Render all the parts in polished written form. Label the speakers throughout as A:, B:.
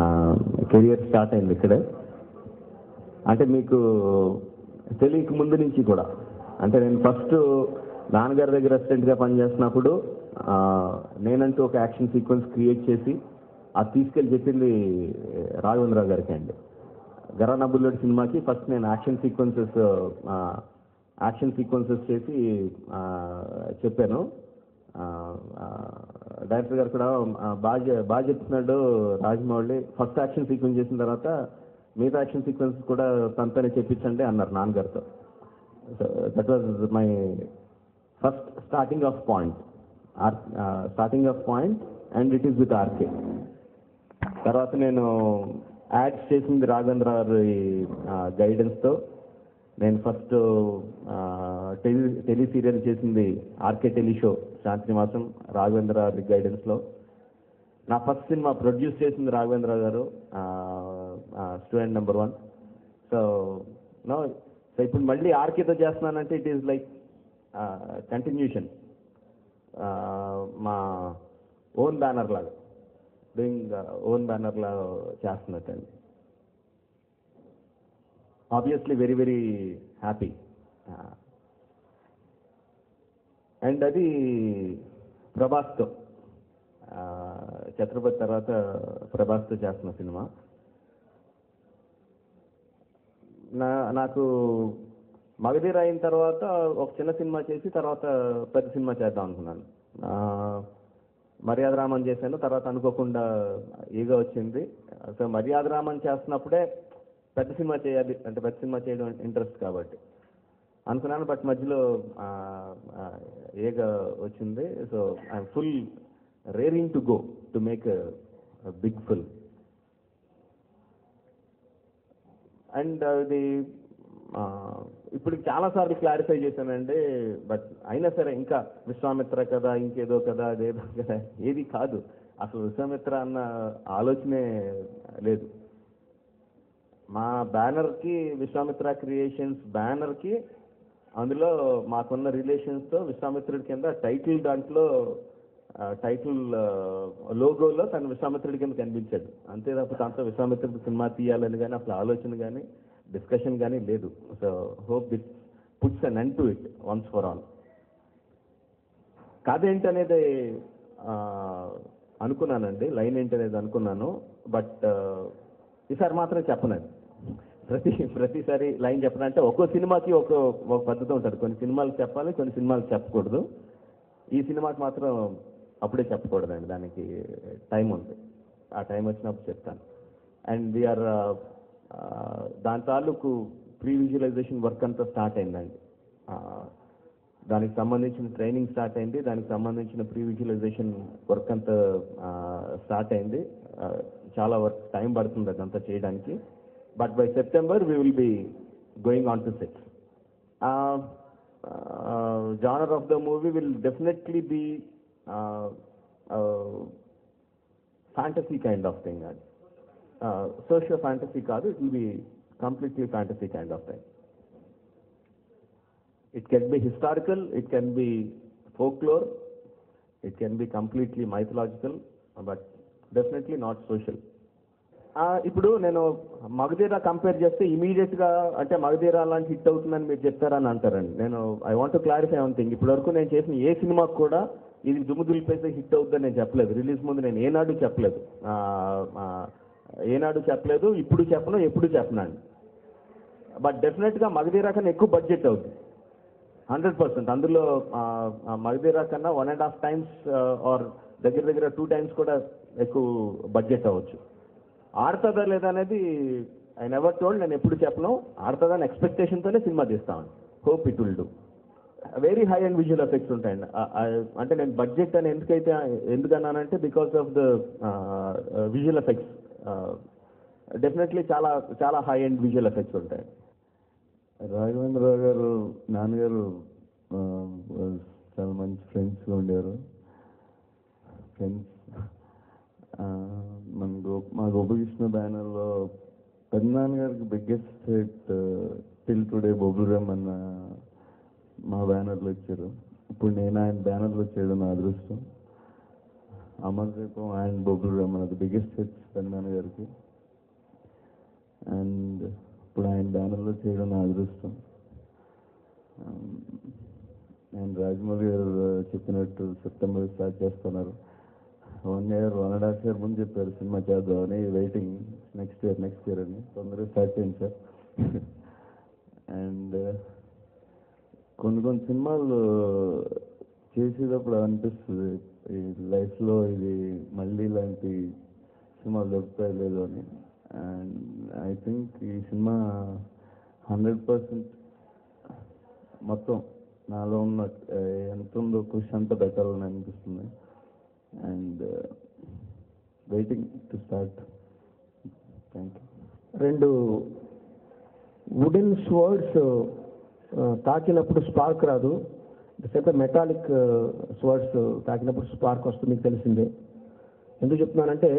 A: నా career start అయింది ఇక్కడే. అంటే మీకు తెలియక ముందు నుంచి కూడా, అంటే నేను ఫస్ట్ నాన్నగారి దగ్గర అసిస్టెంట్గా పనిచేస్తున్నప్పుడు నేనంటూ ఒక యాక్షన్ సీక్వెన్స్ క్రియేట్ చేసి అది తీసుకెళ్ళి చెప్పింది రాఘవేంద్రరావు గారికి అండి. గరానా బుల్లెట్ సినిమాకి ఫస్ట్ నేను యాక్షన్ సీక్వెన్సెస్ చేసి చెప్పాను. డైరెక్టర్ గారు కూడా బాగా చెప్తున్నాడు రాజమౌళి, ఫస్ట్ యాక్షన్ సీక్వెన్స్ చేసిన తర్వాత మిగతా యాక్షన్ సీక్వెన్స్ కూడా తనతోనే చెప్పించండి అన్నారు నాన్నగారితో. That was my first starting of point and it is with RK. తర్వాత నేను యాడ్స్ చేసింది రాఘవేంద్ర గారి గైడెన్స్తో. నేను ఫస్ట్ టెలి సీరియల్ చేసింది ఆర్కే టెలిషో శాంతినివాసం రాఘవేంద్ర గారి గైడెన్స్లో. నా ఫస్ట్ సినిమా ప్రొడ్యూస్ చేసింది రాఘవేంద్ర గారు, స్టూడెంట్ నెంబర్ 1. సో ఇప్పుడు మళ్ళీ ఆర్కేతో చేస్తున్నానంటే ఇట్ ఈస్ లైక్ కంటిన్యూషన్, మా ఓన్ బ్యానర్ లాగా, డూయింగ్ ఓన్ బ్యానర్ లాగా చేస్తున్నట్టండి. Obviously very very happy. And అది ప్రభాస్తో, ఛత్రపతి తర్వాత ప్రభాస్తో చేస్తున్న సినిమా. నాకు మగధీర అయిన తర్వాత ఒక చిన్న సినిమా చేసి తర్వాత పెద్ద సినిమా చేద్దాం అనుకున్నాను. మర్యాద రామన్ చేశాను, తర్వాత అనుకోకుండా ఈగో వచ్చింది. సో మర్యాద రామన్ చేస్తున్నప్పుడే పెద్ద సినిమా చేయాలి, అంటే పెద్ద సినిమా చేయడం ఇంట్రెస్ట్ కాబట్టి అనుకున్నాను. బట్ మధ్యలో ఈగ వచ్చింది. So I'm full raring to go to make big film. And అది ఇప్పుడు చాలాసార్లు క్లారిఫై చేశానండి. బట్ అయినా సరే ఇంకా విశ్వామిత్ర కదా, ఇంకేదో కదా, అదేదో కదా, ఏది కాదు. అసలు విశ్వామిత్ర అన్న ఆలోచనే లేదు. మా బ్యానర్కి, విశ్వామిత్ర క్రియేషన్స్ బ్యానర్కి, అందులో మాకున్న రిలేషన్స్తో విశ్వామిత్రుడి కింద టైటిల్, దాంట్లో టైటిల్ లోగోలో తను విశ్వామిత్రుడి కింద కనిపించాడు. అంతే తప్ప దాంతో విశ్వామిత్రుడి సినిమా తీయాలని కానీ అసలు ఆలోచన కానీ డిస్కషన్ కానీ లేదు. So hope that puts an end to it once for all. కథ ఏంటనేది అనుకున్నానండి, లైన్ ఏంటనేది అనుకున్నాను. బట్ ఈసారి మాత్రం చెప్పనండి. ప్రతిసారి లైన్ చెప్పనంటే ఒక్కో సినిమాకి ఒక పద్ధతి ఉంటుంది. కొన్ని సినిమాలకు చెప్పాలి, కొన్ని సినిమాలకు చెప్పకూడదు. ఈ సినిమాకి మాత్రం అప్పుడే చెప్పకూడదండి, దానికి టైం ఉంది. ఆ టైం వచ్చినప్పుడు చెప్తాను. అండ్ వీఆర్ దాని తాలూకు ప్రీ విజువలైజేషన్ వర్క్ అంతా స్టార్ట్ అయిందండి. దానికి సంబంధించిన ట్రైనింగ్ స్టార్ట్ అయింది, దానికి సంబంధించిన ప్రీ విజువలైజేషన్ వర్క్ అంతా స్టార్ట్ అయింది. చాలా వర్క్ టైం పడుతుంది అదంతా చేయడానికి. But by September we will be going on to set. genre of the movie will definitely be fantasy kind of thing. Social fantasy kaadu, it will be completely fantasy kind of thing. It can be historical, it can be folklore, it can be completely mythological, but definitely not social. ఇప్పుడు నేను Magadheera compare చేస్తే ఇమీడియట్గా అంటే మగధీర అలాంటి hit అవుతుందని మీరు చెప్తారని అంటారండి. నేను I want to clarify one thing. ఇప్పటి వరకు నేను చేసిన ఏ సినిమాకు కూడా ఇది దుమ్ము దులిపేస్తే హిట్ అవుతుందని నేను చెప్పలేదు. రిలీజ్ ముందు నేను ఏనాడు చెప్పలేదు, ఇప్పుడు చెప్పను, ఎప్పుడు చెప్పనండి. బట్ డెఫినెట్గా మగధీర కన్నా ఎక్కువ బడ్జెట్ అవుతుంది, 100%. అందులో మగధీర కన్నా 1.5 times ఆర్ దగ్గర 2 times కూడా ఎక్కువ బడ్జెట్ అవ్వచ్చు. ఆడుతుందా లేదా అనేది ఐ నెవర్ టోల్డ్, నేను ఎప్పుడు చెప్పను. ఆడుతుందని ఎక్స్పెక్టేషన్తోనే సినిమా తీస్తాను. Hope it will do. Very high and visual effects ఉంటాయండి. అంటే నేను బడ్జెట్ అని ఎందుకన్నానంటే because of the visual effects. Definitely చాలా చాలా హై అండ్ విజువల్ ఎఫెక్ట్స్ ఉంటాయి.
B: రాఘవేంద్రరావు గారు నాన్నగారు చాలా మంచి ఫ్రెండ్స్గా ఉండేవారు. మా గోపకృష్ణ బ్యానర్లో పెద్దనాన్నగారికి బిగ్గెస్ట్ హిట్ టిల్ టుడే బొబ్బురం అన్న మా బ్యానర్లో ఇచ్చారు. ఇప్పుడు నేను ఆయన బ్యానర్లో చేయడం నా అదృష్టం. అమర్దీపం అండ్ బొబ్బులు రమణ ది బిగ్గెస్ట్ హిట్స్ పెద్దనాన్న గారికి. అండ్ ఇప్పుడు ఆయన బ్యానర్లో చేయడం నా అదృష్టం. అండ్ రాజమౌళి గారు చెప్పినట్టు సెప్టెంబర్ స్టార్ట్ చేస్తున్నారు. 1 year 1.5 year ముందు చెప్పారు సినిమా చేద్దామని. వెయిటింగ్ నెక్స్ట్ ఇయర్ అని. తొందరగా స్టార్ట్ చేయండి సార్. అండ్ కొన్ని సినిమాలు చేసేటప్పుడు అనిపిస్తుంది ఈ లైఫ్లో ఇది మళ్ళీ ఇలాంటి సినిమాలు దొరుకుతాయి లేదు అని. అండ్ ఐ థింక్ ఈ సినిమా 100% మొత్తం నాలో ఉన్న ఎంత ఉందో కృషి అంతా పెట్టాలని అనిపిస్తుంది. And waiting to start. Thank you.
C: 2 wooden swords తాకినప్పుడు స్పార్క్ రాదు, సేపు మెటాలిక్ స్వర్డ్స్ తాకినప్పుడు స్పార్క్ వస్తుంది, మీకు తెలిసిందే. ఎందుకు చెప్తున్నానంటే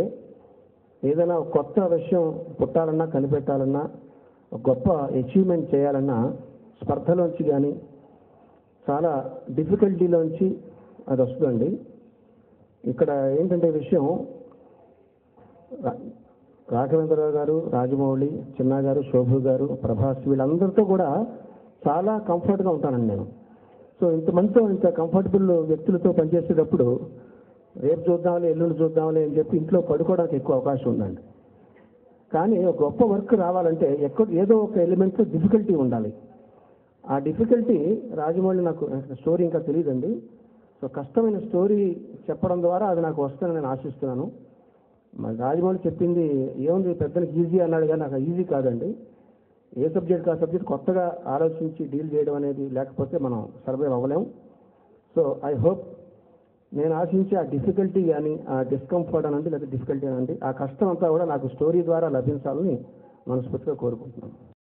C: ఏదైనా ఒక కొత్త విషయం పుట్టాలన్నా కనిపెట్టాలన్నా ఒక గొప్ప అచీవ్మెంట్ చేయాలన్నా స్పర్ధలోంచి కానీ చాలా డిఫికల్టీలోంచి అది వస్తుందండి. ఇక్కడ ఏంటంటే విషయం, రాఘవేంద్రరావు గారు, రాజమౌళి, చిన్నా గారు, శోభు గారు, ప్రభాస్ వీళ్ళందరితో కూడా చాలా కంఫర్ట్గా ఉంటానండి నేను. సో ఇంతమందితో ఇంత కంఫర్టబుల్ వ్యక్తులతో పనిచేసేటప్పుడు రేపు చూద్దాంలే ఎల్లుండి చూద్దాంలే అని చెప్పి ఇంట్లో పడుకోవడానికి ఎక్కువ అవకాశం ఉందండి. కానీ ఒక గొప్ప వర్క్ రావాలంటే ఏదో ఒక ఎలిమెంట్తో డిఫికల్టీ ఉండాలి. ఆ డిఫికల్టీ రాజమౌళి, నాకు స్టోరీ ఇంకా తెలియదండి, సో కష్టమైన స్టోరీ చెప్పడం ద్వారా అది నాకు వస్తుందని నేను ఆశిస్తున్నాను. మరి రాజమౌళి చెప్పింది ఏముంది, పెద్దలకు ఈజీ అన్నాడు కానీ నాకు ఈజీ కాదండి. ఏ సబ్జెక్ట్ ఆ సబ్జెక్ట్ కొత్తగా ఆలోచించి డీల్ చేయడం అనేది లేకపోతే మనం సర్వైవ్ అవ్వలేం. సో ఐ హోప్ నేను ఆశించే ఆ డిఫికల్టీ కానీ ఆ డిస్కంఫర్ట్ అనండి లేదా డిఫికల్టీ అనండి ఆ కష్టం అంతా కూడా నాకు స్టోరీ ద్వారా లభించాలని మనస్ఫూర్తిగా కోరుకుంటున్నాను.